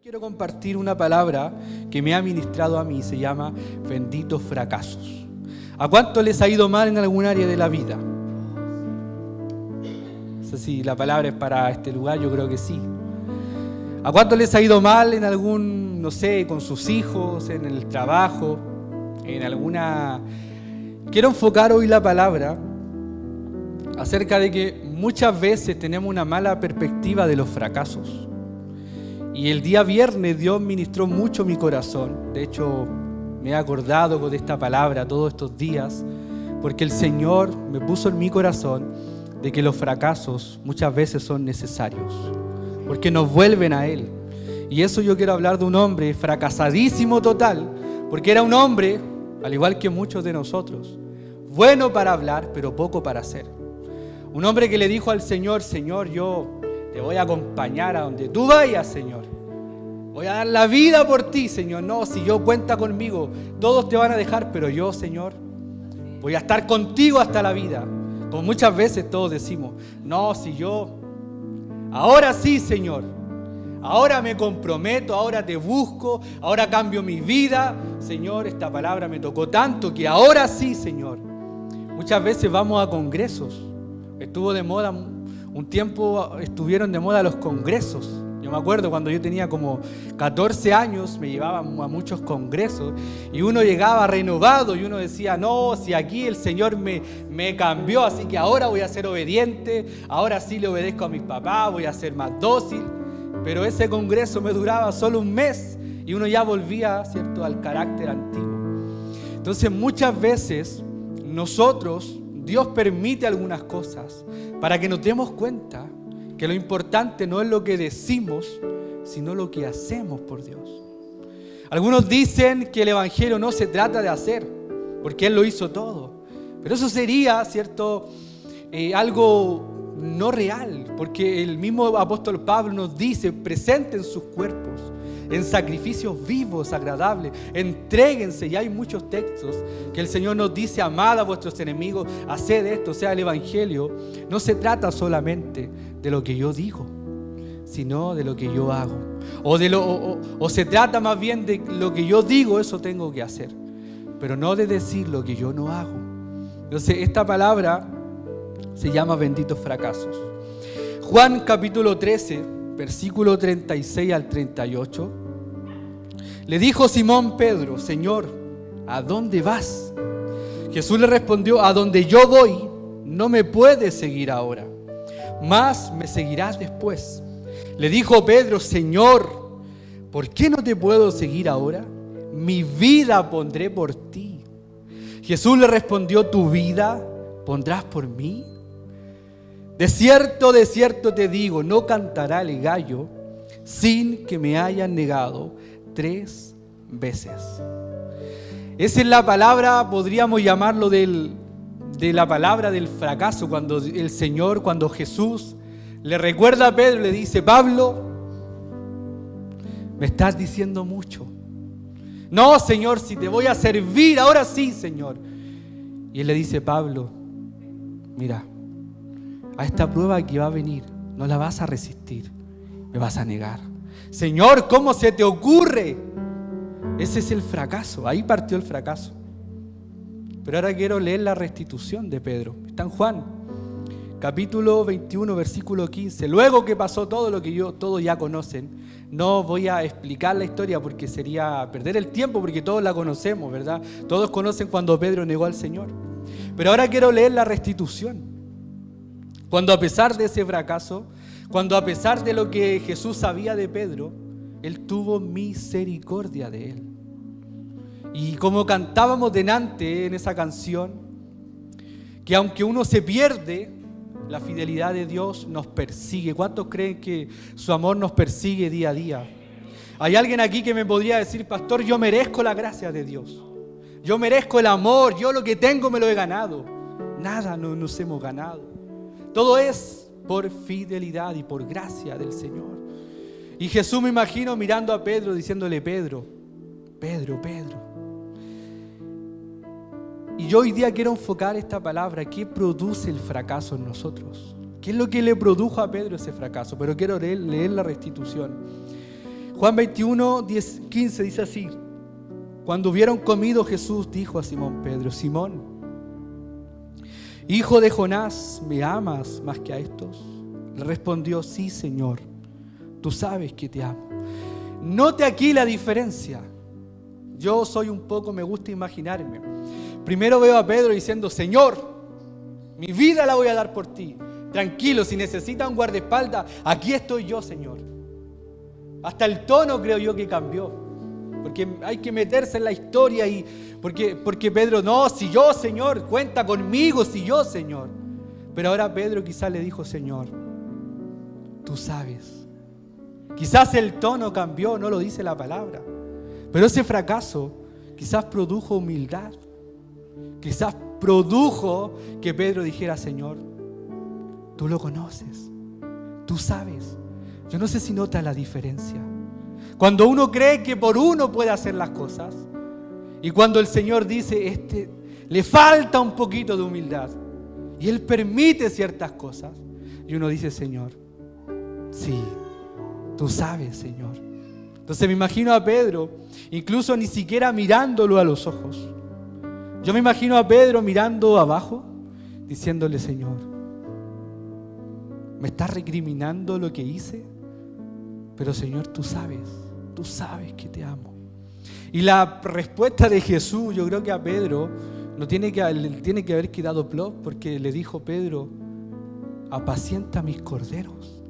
Quiero compartir una palabra que me ha ministrado a mí, se llama benditos fracasos. ¿A cuánto les ha ido mal en algún área de la vida? No sé si la palabra es para este lugar, yo creo que sí. ¿A cuánto les ha ido mal en algún, no sé, con sus hijos, en el trabajo, en alguna... Quiero enfocar hoy la palabra acerca de que muchas veces tenemos una mala perspectiva de los fracasos. Y el día viernes Dios ministró mucho mi corazón. De hecho, me he acordado de esta palabra todos estos días, porque el Señor me puso en mi corazón de que los fracasos muchas veces son necesarios, porque nos vuelven a Él. Y eso yo quiero hablar de un hombre fracasadísimo total, porque era un hombre, al igual que muchos de nosotros, bueno para hablar, pero poco para hacer. Un hombre que le dijo al Señor: Señor, yo te voy a acompañar a donde tú vayas, Señor. Voy a dar la vida por ti, Señor. No, si yo cuenta conmigo, todos te van a dejar, pero yo, Señor, voy a estar contigo hasta la vida. Como muchas veces todos decimos: no, si yo, ahora sí, Señor, ahora me comprometo, ahora te busco, ahora cambio mi vida. Señor, esta palabra me tocó tanto que ahora sí, Señor. Muchas veces vamos a congresos. Estuvo de moda un tiempo, estuvieron de moda los congresos. Yo me acuerdo cuando yo tenía como 14 años, me llevaban a muchos congresos y uno llegaba renovado y uno decía: no, si aquí el Señor me cambió, así que ahora voy a ser obediente, ahora sí le obedezco a mis papás, voy a ser más dócil. Pero ese congreso me duraba solo un mes y uno ya volvía, ¿cierto?, al carácter antiguo. Entonces muchas veces nosotros, Dios permite algunas cosas para que nos demos cuenta que lo importante no es lo que decimos, sino lo que hacemos por Dios. Algunos dicen que el evangelio no se trata de hacer, porque Él lo hizo todo. Pero eso sería, ¿cierto?, algo no real, porque el mismo apóstol Pablo nos dice: presenten sus cuerpos en sacrificios vivos, agradables, entréguense. Y hay muchos textos que el Señor nos dice: amad a vuestros enemigos, haced esto. O sea, el evangelio no se trata solamente de lo que yo digo, sino de lo que yo hago. O se trata más bien de lo que yo digo, eso tengo que hacer, pero no de decir lo que yo no hago. Entonces, esta palabra se llama benditos fracasos. Juan capítulo 13, versículo 36 al 38. Le dijo Simón Pedro: Señor, ¿a dónde vas? Jesús le respondió: a donde yo voy, no me puedes seguir ahora, mas me seguirás después. Le dijo Pedro: Señor, ¿por qué no te puedo seguir ahora? Mi vida pondré por ti. Jesús le respondió: ¿tu vida pondrás por mí? De cierto te digo, no cantará el gallo sin que me hayan negado 3 veces. Esa es la palabra, podríamos llamarlo de la palabra del fracaso, cuando el Señor, cuando Jesús le recuerda a Pedro, le dice: Pablo, me estás diciendo mucho. No, Señor, si te voy a servir, ahora sí, Señor. Y Él le dice: Pablo, mira, a esta prueba que va a venir, no la vas a resistir, me vas a negar. Señor, ¿cómo se te ocurre? Ese es el fracaso, ahí partió el fracaso. Pero ahora quiero leer la restitución de Pedro. Está en Juan, capítulo 21, versículo 15. Luego que pasó todo lo que todos ya conocen, no voy a explicar la historia porque sería perder el tiempo, porque todos la conocemos, ¿verdad? Todos conocen cuando Pedro negó al Señor. Pero ahora quiero leer la restitución. Cuando a pesar de ese fracaso, cuando a pesar de lo que Jesús sabía de Pedro, Él tuvo misericordia de él. Y como cantábamos delante en esa canción, que aunque uno se pierde, la fidelidad de Dios nos persigue. ¿Cuántos creen que su amor nos persigue día a día? Hay alguien aquí que me podría decir: pastor, yo merezco la gracia de Dios, yo merezco el amor, yo lo que tengo me lo he ganado. Nada nos hemos ganado. Todo es por fidelidad y por gracia del Señor. Y Jesús, me imagino mirando a Pedro, diciéndole: Pedro. Y yo hoy día quiero enfocar esta palabra: ¿qué produce el fracaso en nosotros? ¿Qué es lo que le produjo a Pedro ese fracaso? Pero quiero leer la restitución. Juan 21, 15 dice así: cuando hubieron comido, Jesús dijo a Simón Pedro: Simón, hijo de Jonás, ¿me amas más que a estos? Le respondió: sí, Señor, tú sabes que te amo. Note aquí la diferencia. Yo soy un poco, me gusta imaginarme. Primero veo a Pedro diciendo: Señor, mi vida la voy a dar por ti. Tranquilo, si necesita un guardaespaldas, aquí estoy yo, Señor. Hasta el tono creo yo que cambió. Porque hay que meterse en la historia y porque Pedro, no, si yo, Señor, cuenta conmigo, si yo, Señor. Pero ahora Pedro quizás le dijo: Señor, tú sabes. Quizás el tono cambió, no lo dice la palabra. Pero ese fracaso quizás produjo humildad. Quizás produjo que Pedro dijera: Señor, tú lo conoces, tú sabes. Yo no sé si nota la diferencia. Cuando uno cree que por uno puede hacer las cosas y cuando el Señor dice, le falta un poquito de humildad y Él permite ciertas cosas y uno dice: Señor, sí, tú sabes, Señor. Entonces me imagino a Pedro, incluso ni siquiera mirándolo a los ojos. Yo me imagino a Pedro mirando abajo, diciéndole: Señor, ¿me estás recriminando lo que hice? Pero Señor, tú sabes que te amo. Y la respuesta de Jesús, yo creo que a Pedro le tiene que haber quedado plop, porque le dijo: Pedro, apacienta mis corderos.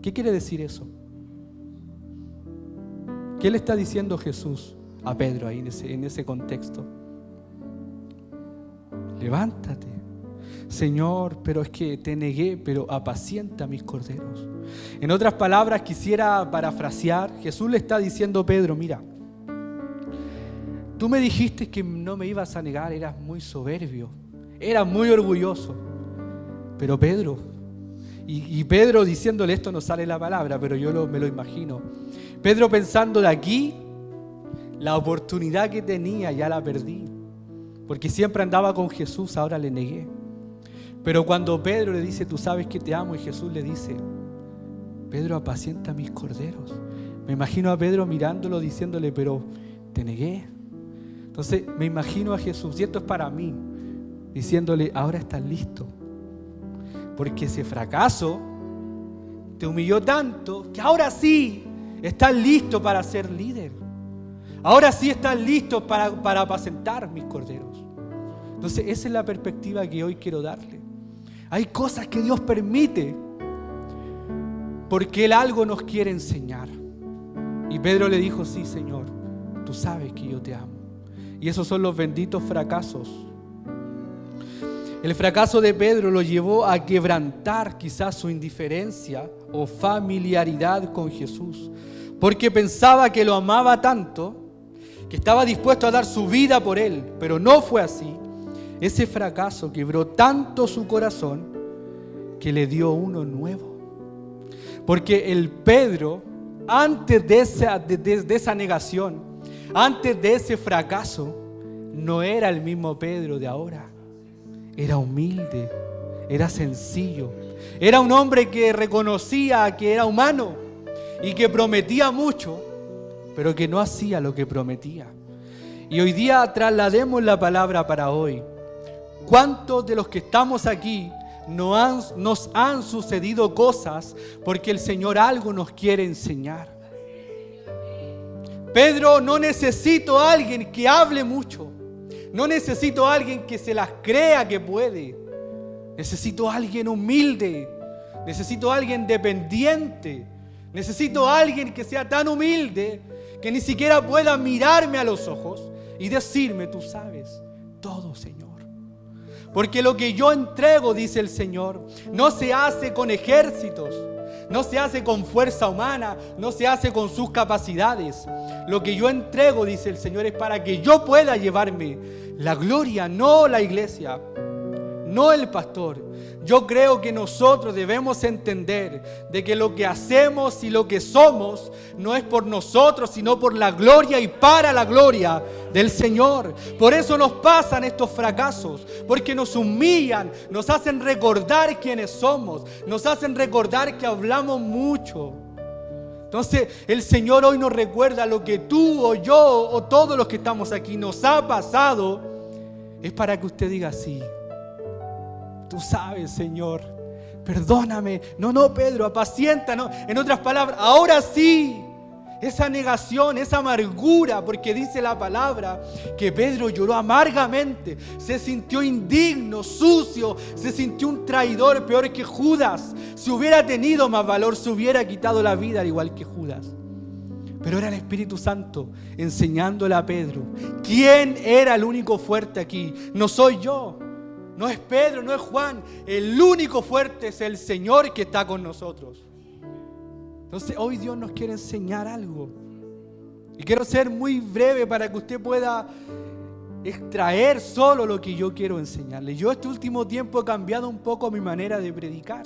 ¿Qué quiere decir eso? ¿Qué le está diciendo Jesús a Pedro ahí en ese contexto? Levántate, Señor, pero es que te negué, pero apacienta mis corderos. En otras palabras, quisiera parafrasear, Jesús le está diciendo a Pedro: mira, tú me dijiste que no me ibas a negar, eras muy soberbio, eras muy orgulloso. Pero Pedro, y Pedro diciéndole esto, no sale la palabra, pero yo me lo imagino. Pedro pensando: de aquí, la oportunidad que tenía ya la perdí. Porque siempre andaba con Jesús, ahora le negué. Pero cuando Pedro le dice: tú sabes que te amo, y Jesús le dice: Pedro, apacienta mis corderos. Me imagino a Pedro mirándolo, diciéndole: pero te negué. Entonces me imagino a Jesús, y esto es para mí, diciéndole: ahora estás listo. Porque ese fracaso te humilló tanto que ahora sí estás listo para ser líder. Ahora sí estás listo para apacentar mis corderos. Entonces esa es la perspectiva que hoy quiero darle. Hay cosas que Dios permite porque Él algo nos quiere enseñar. Y Pedro le dijo: sí, Señor, tú sabes que yo te amo. Y esos son los benditos fracasos. El fracaso de Pedro lo llevó a quebrantar quizás su indiferencia o familiaridad con Jesús, porque pensaba que lo amaba tanto que estaba dispuesto a dar su vida por Él, pero no fue así. Ese fracaso quebró tanto su corazón que le dio uno nuevo. Porque el Pedro, antes de esa negación, antes de ese fracaso, no era el mismo Pedro de ahora. Era humilde, era sencillo, era un hombre que reconocía que era humano y que prometía mucho, pero que no hacía lo que prometía. Y hoy día traslademos la palabra para hoy. ¿Cuántos de los que estamos aquí nos han sucedido cosas porque el Señor algo nos quiere enseñar? Pedro: no necesito a alguien que hable mucho. No necesito a alguien que se las crea que puede. Necesito a alguien humilde. Necesito a alguien dependiente. Necesito a alguien que sea tan humilde que ni siquiera pueda mirarme a los ojos y decirme: tú sabes todo, Señor. Porque lo que yo entrego, dice el Señor, no se hace con ejércitos, no se hace con fuerza humana, no se hace con sus capacidades. Lo que yo entrego, dice el Señor, es para que yo pueda llevarme la gloria, no la iglesia, no el pastor. Yo creo que nosotros debemos entender de que lo que hacemos y lo que somos no es por nosotros, sino por la gloria y para la gloria del Señor. Por eso nos pasan estos fracasos, porque nos humillan, nos hacen recordar quiénes somos, nos hacen recordar que hablamos mucho. Entonces el Señor hoy nos recuerda lo que tú o yo o todos los que estamos aquí nos ha pasado. Es para que usted diga sí. Tú sabes, Señor, perdóname. No, Pedro, apacienta, no. En otras palabras, ahora sí. Esa negación, esa amargura, porque dice la palabra que Pedro lloró amargamente, se sintió indigno, sucio, se sintió un traidor peor que Judas. Si hubiera tenido más valor, se hubiera quitado la vida al igual que Judas. Pero era el Espíritu Santo enseñándole a Pedro quién era el único fuerte aquí. No soy yo, no es Pedro, no es Juan. El único fuerte es el Señor que está con nosotros. Entonces hoy Dios nos quiere enseñar algo. Y quiero ser muy breve para que usted pueda extraer solo lo que yo quiero enseñarle. Yo este último tiempo he cambiado un poco mi manera de predicar.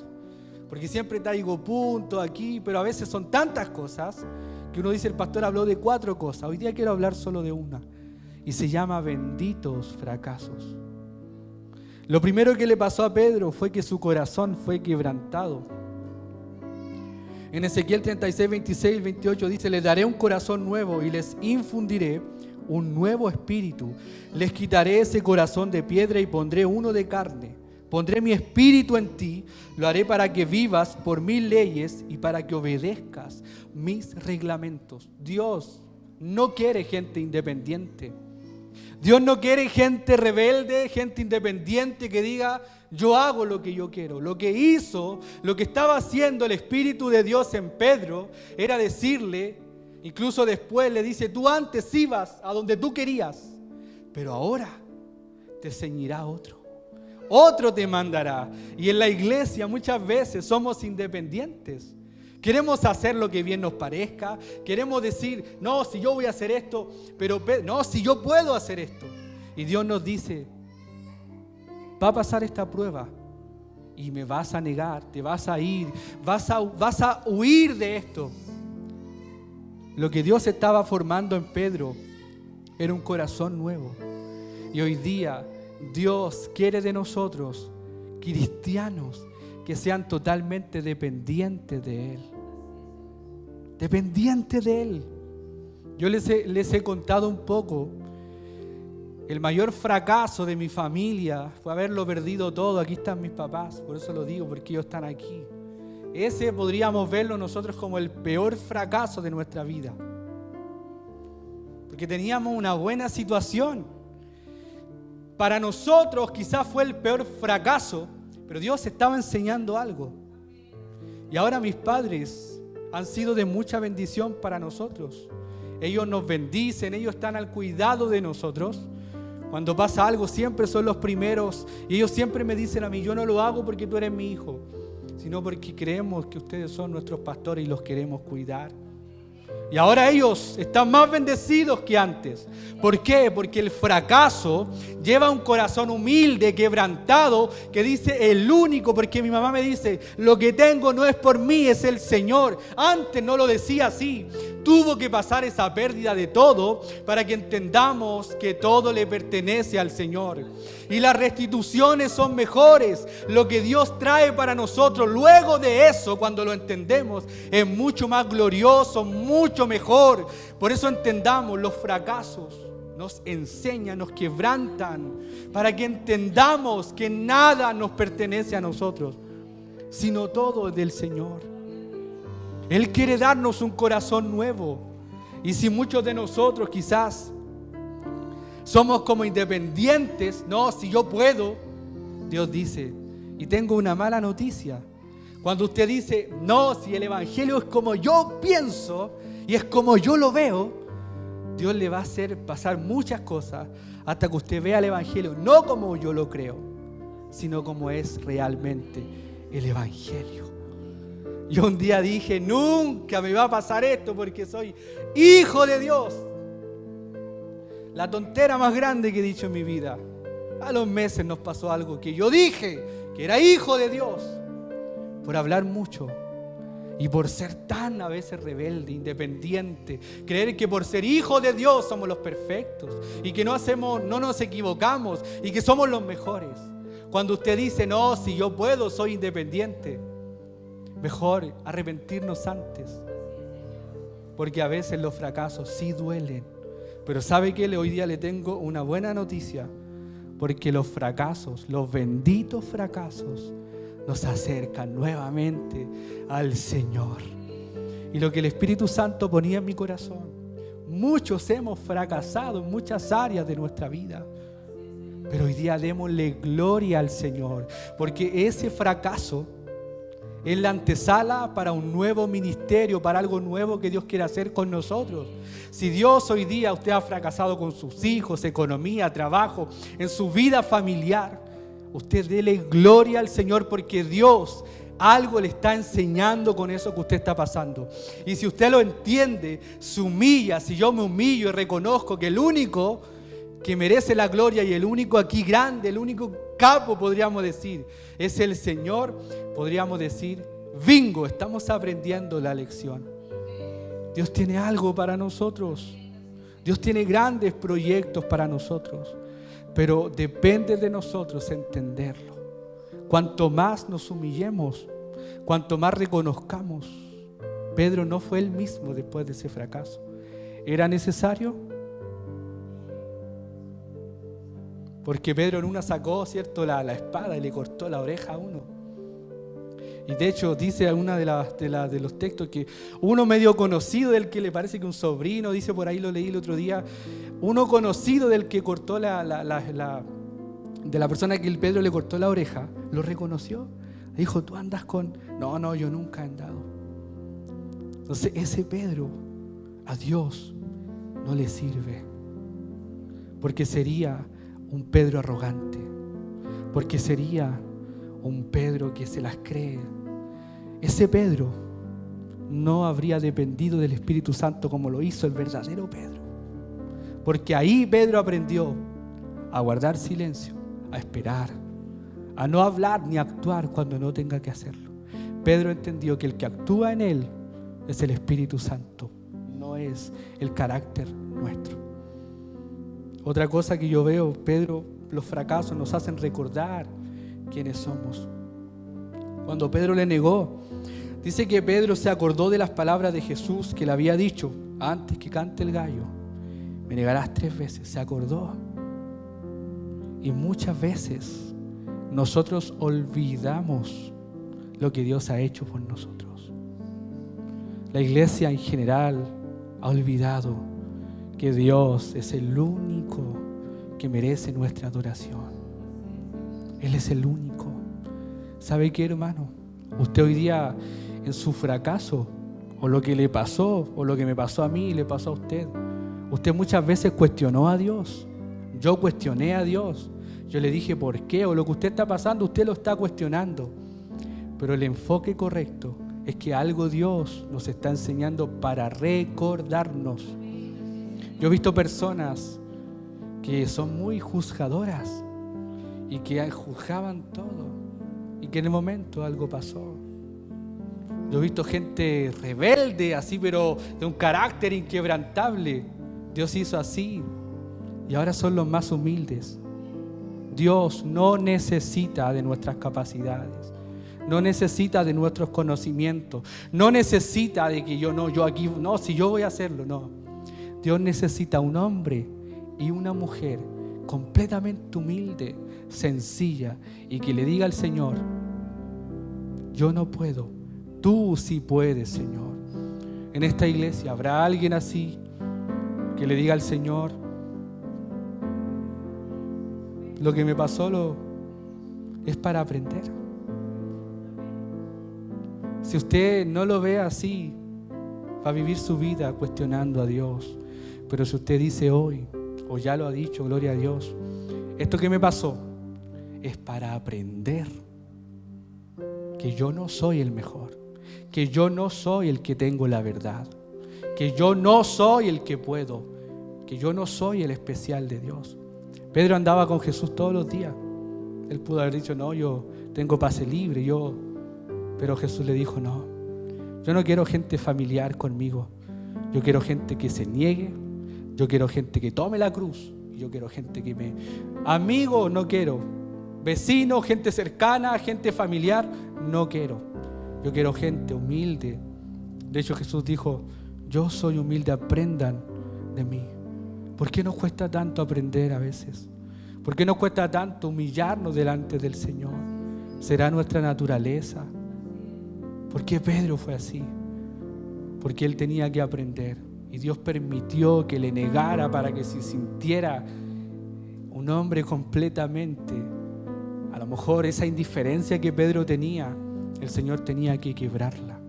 Porque siempre traigo puntos aquí, pero a veces son tantas cosas que uno dice, el pastor habló de 4 cosas. Hoy día quiero hablar solo de una. Y se llama benditos fracasos. Lo primero que le pasó a Pedro fue que su corazón fue quebrantado. En Ezequiel 36, 26 y 28 dice: les daré un corazón nuevo y les infundiré un nuevo espíritu. Les quitaré ese corazón de piedra y pondré uno de carne. Pondré mi espíritu en ti, lo haré para que vivas por mis leyes y para que obedezcas mis reglamentos. Dios no quiere gente independiente. Dios no quiere gente rebelde, gente independiente que diga: yo hago lo que yo quiero. Lo que hizo, lo que estaba haciendo el Espíritu de Dios en Pedro era decirle, incluso después le dice: tú antes ibas a donde tú querías, pero ahora te ceñirá otro. Otro te mandará. Y en la iglesia muchas veces somos independientes. Queremos hacer lo que bien nos parezca. Queremos decir: no, si yo voy a hacer esto, pero no, si yo puedo hacer esto. Y Dios nos dice: va a pasar esta prueba y me vas a negar, te vas a ir, vas a huir de esto. Lo que Dios estaba formando en Pedro era un corazón nuevo. Y hoy día Dios quiere de nosotros, cristianos, que sean totalmente dependientes de Él. Dependientes de Él. Yo les he contado un poco. El mayor fracaso de mi familia fue haberlo perdido todo. Aquí están mis papás, por eso lo digo, porque ellos están aquí. Ese podríamos verlo nosotros como el peor fracaso de nuestra vida. Porque teníamos una buena situación. Para nosotros quizás fue el peor fracaso, pero Dios estaba enseñando algo. Y ahora mis padres han sido de mucha bendición para nosotros. Ellos nos bendicen, ellos están al cuidado de nosotros. Cuando pasa algo siempre son los primeros y ellos siempre me dicen a mí: yo no lo hago porque tú eres mi hijo, sino porque creemos que ustedes son nuestros pastores y los queremos cuidar. Y ahora ellos están más bendecidos que antes. ¿Por qué? Porque el fracaso lleva un corazón humilde, quebrantado, que dice: el único, porque mi mamá me dice: lo que tengo no es por mí, es el Señor. Antes no lo decía así. Tuvo que pasar esa pérdida de todo para que entendamos que todo le pertenece al Señor. Y las restituciones son mejores. Lo que Dios trae para nosotros luego de eso, cuando lo entendemos, es mucho más glorioso, mucho mejor. Por eso entendamos, los fracasos nos enseñan, nos quebrantan, para que entendamos que nada nos pertenece a nosotros, sino todo es del Señor. Él quiere darnos un corazón nuevo. Y si muchos de nosotros quizás somos como independientes, no, si yo puedo, Dios dice: y tengo una mala noticia. Cuando usted dice: no, si el evangelio es como yo pienso y es como yo lo veo, Dios le va a hacer pasar muchas cosas hasta que usted vea el evangelio no como yo lo creo, sino como es realmente el evangelio. Yo un día dije: nunca me va a pasar esto porque soy hijo de Dios. La tontera más grande que he dicho en mi vida. A los meses nos pasó algo que yo dije que era hijo de Dios. Por hablar mucho y por ser tan a veces rebelde, independiente, creer que por ser hijo de Dios somos los perfectos y que no nos equivocamos y que somos los mejores. Cuando usted dice: no, si yo puedo, soy independiente. Mejor arrepentirnos antes. porque a veces los fracasos sí duelen. Pero ¿sabe qué? Hoy día le tengo una buena noticia, porque los fracasos, los benditos fracasos, nos acercan nuevamente al Señor. Y lo que el Espíritu Santo ponía en mi corazón, muchos hemos fracasado en muchas áreas de nuestra vida, pero hoy día démosle gloria al Señor, porque ese fracaso es la antesala para un nuevo ministerio, para algo nuevo que Dios quiere hacer con nosotros. Si Dios hoy día, usted ha fracasado con sus hijos, economía, trabajo, en su vida familiar, usted dele gloria al Señor, porque Dios algo le está enseñando con eso que usted está pasando. Y si usted lo entiende, se humilla. Si yo me humillo y reconozco que el único que merece la gloria y el único aquí grande, el único capo, podríamos decir, es el Señor, podríamos decir, bingo, estamos aprendiendo la lección. Dios tiene algo para nosotros. Dios tiene grandes proyectos para nosotros, pero depende de nosotros entenderlo. Cuanto más nos humillemos, cuanto más reconozcamos. Pedro no fue el mismo después de ese fracaso. ¿Era necesario? Porque Pedro en una sacó, ¿cierto?, la espada y le cortó la oreja a uno. Y de hecho dice una de los textos que uno medio conocido del que le parece que un sobrino, dice por ahí, lo leí el otro día, uno conocido del que cortó de la persona que el Pedro le cortó la oreja, lo reconoció. Dijo, ¿tú andas con...? No, yo nunca he andado. Entonces ese Pedro a Dios no le sirve, porque sería un Pedro arrogante, porque sería un Pedro que se las cree. Ese Pedro no habría dependido del Espíritu Santo como lo hizo el verdadero Pedro, porque ahí Pedro aprendió a guardar silencio, a esperar, a no hablar ni actuar cuando no tenga que hacerlo. Pedro entendió que el que actúa en él es el Espíritu Santo, no es el carácter nuestro. Otra cosa que yo veo, Pedro, los fracasos nos hacen recordar quiénes somos. Cuando Pedro le negó, dice que Pedro se acordó de las palabras de Jesús que le había dicho antes que cante el gallo: me negarás 3 veces. Se acordó. Y muchas veces nosotros olvidamos lo que Dios ha hecho por nosotros. La iglesia en general ha olvidado que Dios es el único que merece nuestra adoración. Él es el único. ¿Sabe qué, hermano? Usted hoy día, en su fracaso, o lo que le pasó, o lo que me pasó a mí, le pasó a usted, usted muchas veces cuestionó a Dios. Yo cuestioné a Dios. Yo le dije por qué, o lo que usted está pasando, usted lo está cuestionando. Pero el enfoque correcto es que algo Dios nos está enseñando para recordarnos. Yo he visto personas que son muy juzgadoras y que juzgaban todo, y que en el momento algo pasó. Yo he visto gente rebelde así, pero de un carácter inquebrantable. Dios hizo así y ahora son los más humildes. Dios no necesita de nuestras capacidades, no necesita de nuestros conocimientos, no necesita de que si yo voy a hacerlo, no. Dios necesita un hombre y una mujer completamente humilde, sencilla, y que le diga al Señor: yo no puedo, tú sí puedes, Señor. En esta iglesia habrá alguien así que le diga al Señor: lo que me pasó es para aprender. Si usted no lo ve así, va a vivir su vida cuestionando a Dios. Pero si usted dice hoy, o ya lo ha dicho, gloria a Dios, esto que me pasó es para aprender que yo no soy el mejor, que yo no soy el que tengo la verdad, que yo no soy el que puedo, que yo no soy el especial de Dios. Pedro andaba con Jesús todos los días. Él pudo haber dicho: no, yo tengo pase libre, pero Jesús le dijo: no, yo no quiero gente familiar conmigo, yo quiero gente que se niegue, yo quiero gente que tome la cruz, y yo quiero gente que amigo no quiero, vecino, gente cercana, gente familiar, no quiero. Yo quiero gente humilde. De hecho, Jesús dijo: yo soy humilde, aprendan de mí. ¿Por qué nos cuesta tanto aprender a veces? ¿Por qué nos cuesta tanto humillarnos delante del Señor? ¿Será nuestra naturaleza? ¿Por qué Pedro fue así? Porque él tenía que aprender. Y Dios permitió que le negara para que se sintiera un hombre completamente. A lo mejor esa indiferencia que Pedro tenía, el Señor tenía que quebrarla.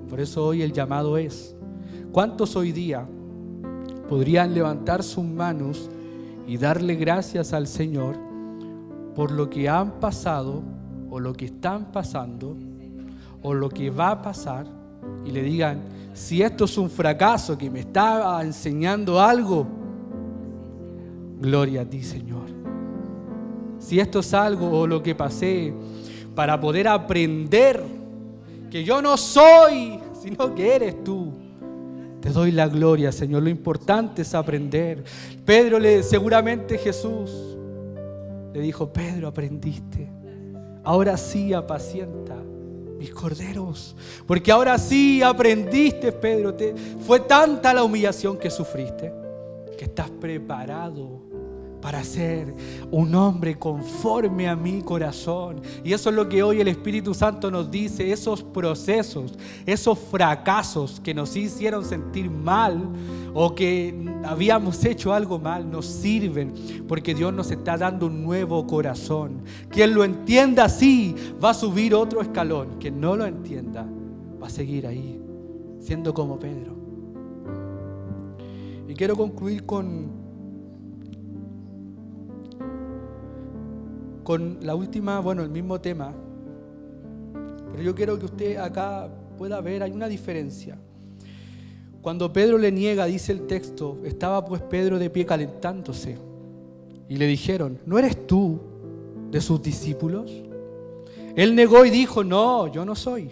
Por eso hoy el llamado es: ¿cuántos hoy día podrían levantar sus manos y darle gracias al Señor por lo que han pasado o lo que están pasando o lo que va a pasar, y le digan: si esto es un fracaso que me está enseñando algo, gloria a ti, Señor? Si esto es algo o lo que pasé para poder aprender que yo no soy, sino que eres tú, te doy la gloria, Señor. Lo importante es aprender. Seguramente Jesús le dijo: Pedro, aprendiste. Ahora sí apacienta mis corderos. Porque ahora sí aprendiste, Pedro. Fue tanta la humillación que sufriste que estás preparado para ser un hombre conforme a mi corazón. Y eso es lo que hoy el Espíritu Santo nos dice. Esos procesos, esos fracasos que nos hicieron sentir mal o que habíamos hecho algo mal, nos sirven porque Dios nos está dando un nuevo corazón. Quien lo entienda así va a subir otro escalón. Quien no lo entienda va a seguir ahí, siendo como Pedro. Y quiero concluir con la última, el mismo tema, pero yo quiero que usted acá pueda ver, hay una diferencia. Cuando Pedro le niega, dice el texto, estaba pues Pedro de pie calentándose, y le dijeron: ¿no eres tú de sus discípulos? Él negó y dijo: no, yo no soy.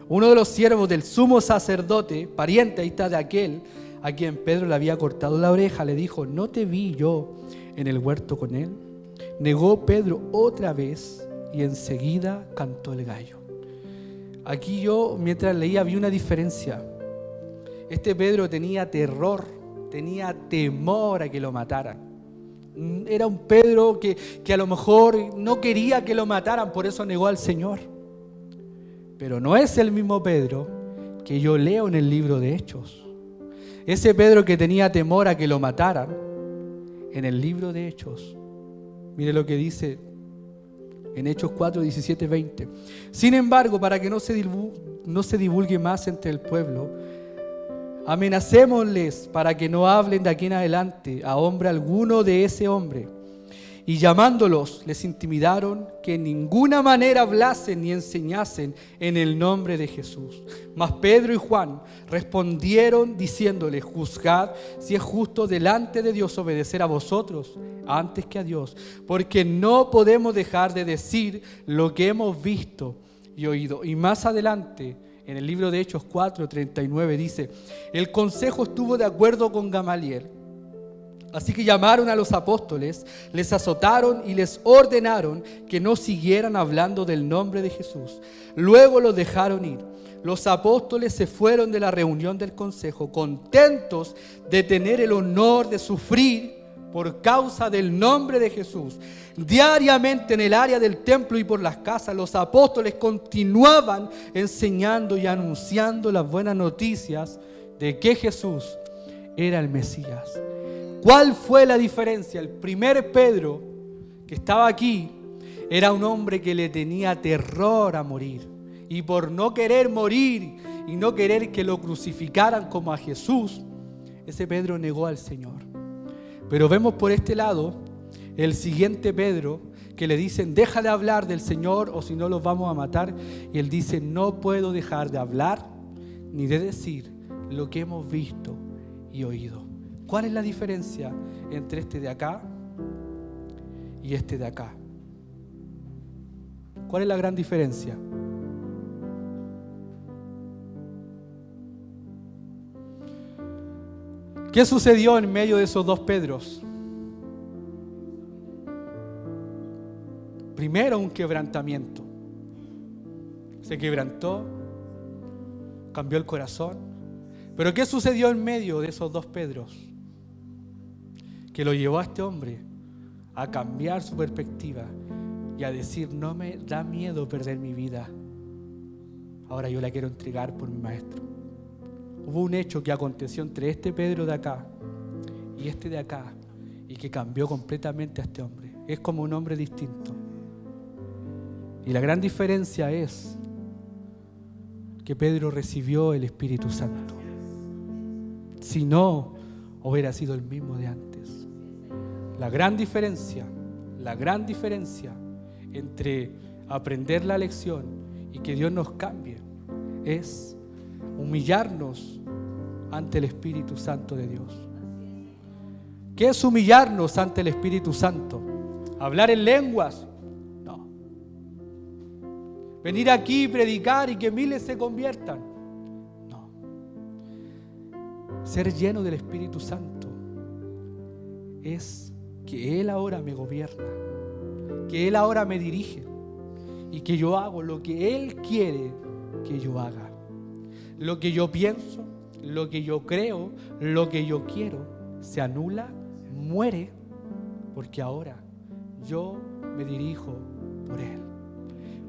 Uno de los siervos del sumo sacerdote, pariente, ahí está, de aquel a quien Pedro le había cortado la oreja, le dijo: ¿no te vi yo en el huerto con él? Negó Pedro otra vez y enseguida cantó el gallo. Aquí yo, mientras leía, vi una diferencia. Este Pedro tenía terror, tenía temor a que lo mataran. Era un Pedro que a lo mejor no quería que lo mataran, por eso negó al Señor. Pero no es el mismo Pedro que yo leo en el libro de Hechos. Ese Pedro que tenía temor a que lo mataran, en el libro de Hechos, mire lo que dice en Hechos 4, 17, 20. Sin embargo, para que no se divulgue más entre el pueblo, amenacémosles para que no hablen de aquí en adelante a hombre alguno de ese hombre. Y llamándolos, les intimidaron que en ninguna manera hablasen ni enseñasen en el nombre de Jesús. Mas Pedro y Juan respondieron diciéndoles: juzgad si es justo delante de Dios obedecer a vosotros antes que a Dios, porque no podemos dejar de decir lo que hemos visto y oído. Y más adelante, en el libro de Hechos 4:39 dice: el consejo estuvo de acuerdo con Gamaliel. Así que llamaron a los apóstoles, les azotaron y les ordenaron que no siguieran hablando del nombre de Jesús. Luego los dejaron ir. Los apóstoles se fueron de la reunión del consejo, contentos de tener el honor de sufrir por causa del nombre de Jesús. Diariamente en el área del templo y por las casas, los apóstoles continuaban enseñando y anunciando las buenas noticias de que Jesús era el Mesías. ¿Cuál fue la diferencia? El primer Pedro que estaba aquí era un hombre que le tenía terror a morir. Y por no querer morir y no querer que lo crucificaran como a Jesús, ese Pedro negó al Señor. Pero vemos por este lado el siguiente Pedro que le dicen: deja de hablar del Señor o si no los vamos a matar. Y él dice: no puedo dejar de hablar ni de decir lo que hemos visto y oído. ¿Cuál es la diferencia entre este de acá y este de acá? ¿Cuál es la gran diferencia? ¿Qué sucedió en medio de esos dos Pedros? Primero, un quebrantamiento. Se quebrantó, cambió el corazón, Pero ¿qué sucedió en medio de esos dos Pedros? Que lo llevó a este hombre a cambiar su perspectiva y a decir: no me da miedo perder mi vida, ahora yo la quiero entregar por mi maestro. Hubo un hecho que aconteció entre este Pedro de acá y este de acá, y que cambió completamente a este hombre. Es como un hombre distinto. Y la gran diferencia es que Pedro recibió el Espíritu Santo. Si no, hubiera sido el mismo de antes. La gran diferencia entre aprender la lección y que Dios nos cambie es humillarnos ante el Espíritu Santo de Dios. ¿Qué es humillarnos ante el Espíritu Santo? ¿Hablar en lenguas? No. ¿Venir aquí y predicar y que miles se conviertan? No. Ser lleno del Espíritu Santo es que Él ahora me gobierna, que Él ahora me dirige y que yo hago lo que Él quiere que yo haga. Lo que yo pienso, lo que yo creo, lo que yo quiero, se anula, muere, porque ahora yo me dirijo por Él.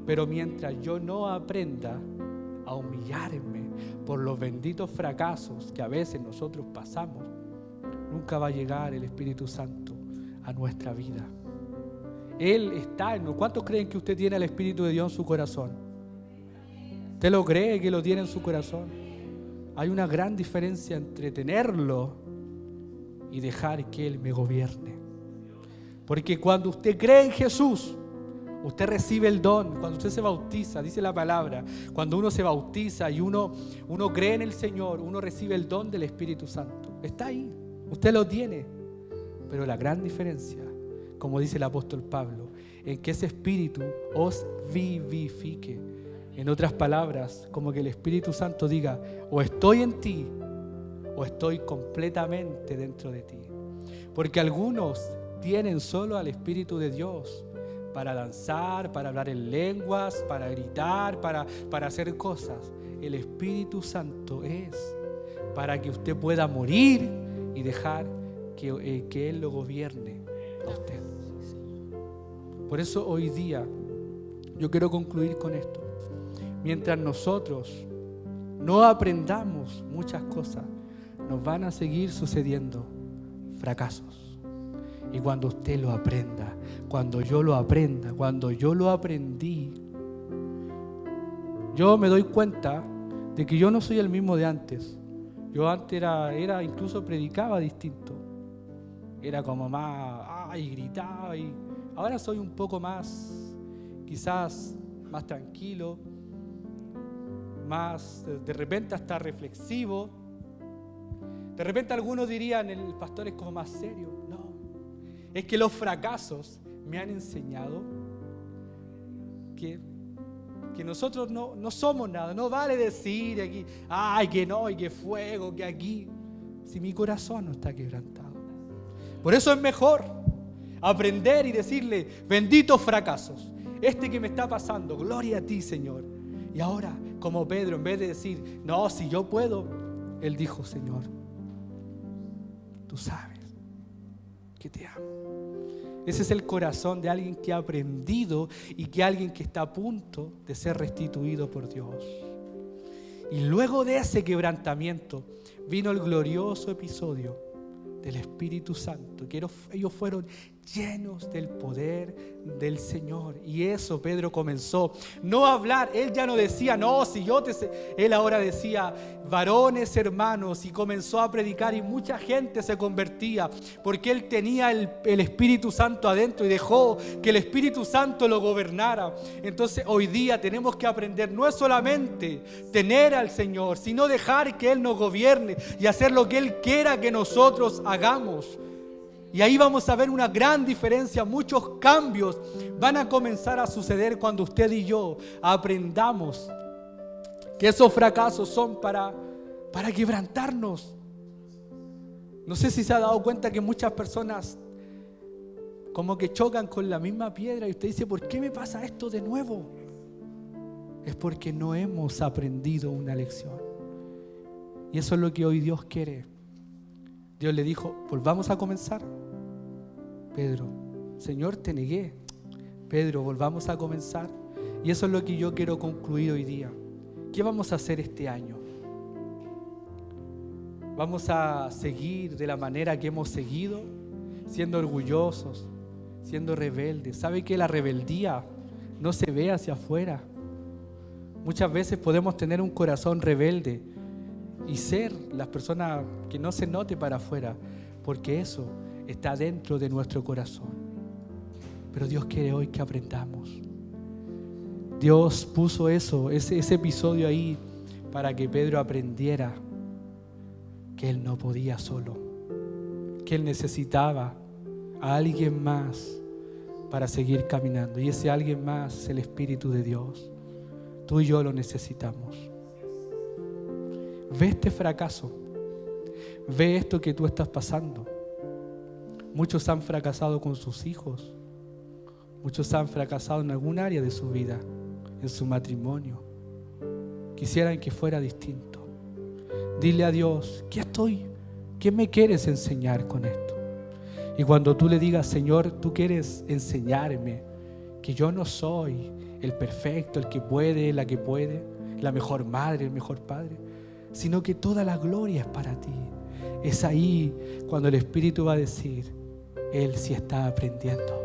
Pero mientras yo no aprenda a humillarme por los benditos fracasos que a veces nosotros pasamos, nunca va a llegar el Espíritu Santo a nuestra vida. Él está en nosotros. ¿Cuántos creen que usted tiene el Espíritu de Dios en su corazón? ¿Usted lo cree que lo tiene en su corazón? Hay una gran diferencia entre tenerlo y dejar que Él me gobierne. Porque cuando usted cree en Jesús, usted recibe el don. Cuando usted se bautiza, dice la palabra, cuando uno se bautiza y uno cree en el Señor, uno recibe el don del Espíritu Santo. Está ahí, usted lo tiene. Pero la gran diferencia, como dice el apóstol Pablo, en que ese Espíritu os vivifique. En otras palabras, como que el Espíritu Santo diga: o estoy en ti, o estoy completamente dentro de ti. Porque algunos tienen solo al Espíritu de Dios para danzar, para hablar en lenguas, para gritar, para hacer cosas. El Espíritu Santo es para que usted pueda morir y dejar que Él lo gobierne a usted. Por eso hoy día yo quiero concluir con esto. Mientras nosotros no aprendamos muchas cosas, nos van a seguir sucediendo fracasos. Y cuando usted lo aprenda, cuando yo lo aprenda, cuando yo lo aprendí, yo me doy cuenta de que yo no soy el mismo de antes. Yo antes era incluso predicaba distinto. Era como más, y gritaba. Y ahora soy un poco más, quizás más tranquilo, más de repente hasta reflexivo. De repente algunos dirían: el pastor es como más serio. No, es que los fracasos me han enseñado que nosotros no somos nada. No vale decir aquí, que no, y que fuego, que aquí, si mi corazón no está quebrantado. Por eso es mejor aprender y decirle: benditos fracasos, este que me está pasando, gloria a ti, Señor. Y ahora, como Pedro, en vez de decir: no, si yo puedo, él dijo: Señor, tú sabes que te amo. Ese es el corazón de alguien que ha aprendido y que alguien que está a punto de ser restituido por Dios. Y luego de ese quebrantamiento vino el glorioso episodio del Espíritu Santo, que ellos fueron llenos del poder del Señor. Y eso Pedro comenzó no a hablar. Él ya no decía: no, si yo te sé. Él ahora decía: varones, hermanos, y comenzó a predicar, y mucha gente se convertía porque él tenía el Espíritu Santo adentro y dejó que el Espíritu Santo lo gobernara. Entonces hoy día tenemos que aprender no es solamente tener al Señor, sino dejar que Él nos gobierne y hacer lo que Él quiera que nosotros hagamos. Y ahí vamos a ver una gran diferencia. Muchos cambios van a comenzar a suceder cuando usted y yo aprendamos que esos fracasos son para quebrantarnos. No sé si se ha dado cuenta que muchas personas como que chocan con la misma piedra y usted dice: ¿por qué me pasa esto de nuevo? Es porque no hemos aprendido una lección. Y eso es lo que hoy Dios quiere. Dios le dijo, volvamos a comenzar. Pedro, Señor, te negué. Pedro, volvamos a comenzar. Y eso es lo que yo quiero concluir hoy día. ¿Qué vamos a hacer este año? ¿Vamos a seguir de la manera que hemos seguido? Siendo orgullosos, siendo rebeldes. ¿Sabe que la rebeldía no se ve hacia afuera? Muchas veces podemos tener un corazón rebelde y ser las personas que no se note para afuera, porque eso está dentro de nuestro corazón. Pero Dios quiere hoy que aprendamos. Dios puso ese episodio ahí para que Pedro aprendiera que él no podía solo, que él necesitaba a alguien más para seguir caminando. Y ese alguien más es el Espíritu de Dios. Tú y yo lo necesitamos. Ve este fracaso, ve esto que tú estás pasando. Muchos han fracasado con sus hijos, muchos han fracasado en algún área de su vida, en su matrimonio. Quisieran que fuera distinto. Dile a Dios, ¿qué me quieres enseñar con esto? Y cuando tú le digas, Señor, tú quieres enseñarme que yo no soy el perfecto, el que puede, la que puede, la mejor madre, el mejor padre, sino que toda la gloria es para ti. Es ahí cuando el Espíritu va a decir, Él sí está aprendiendo.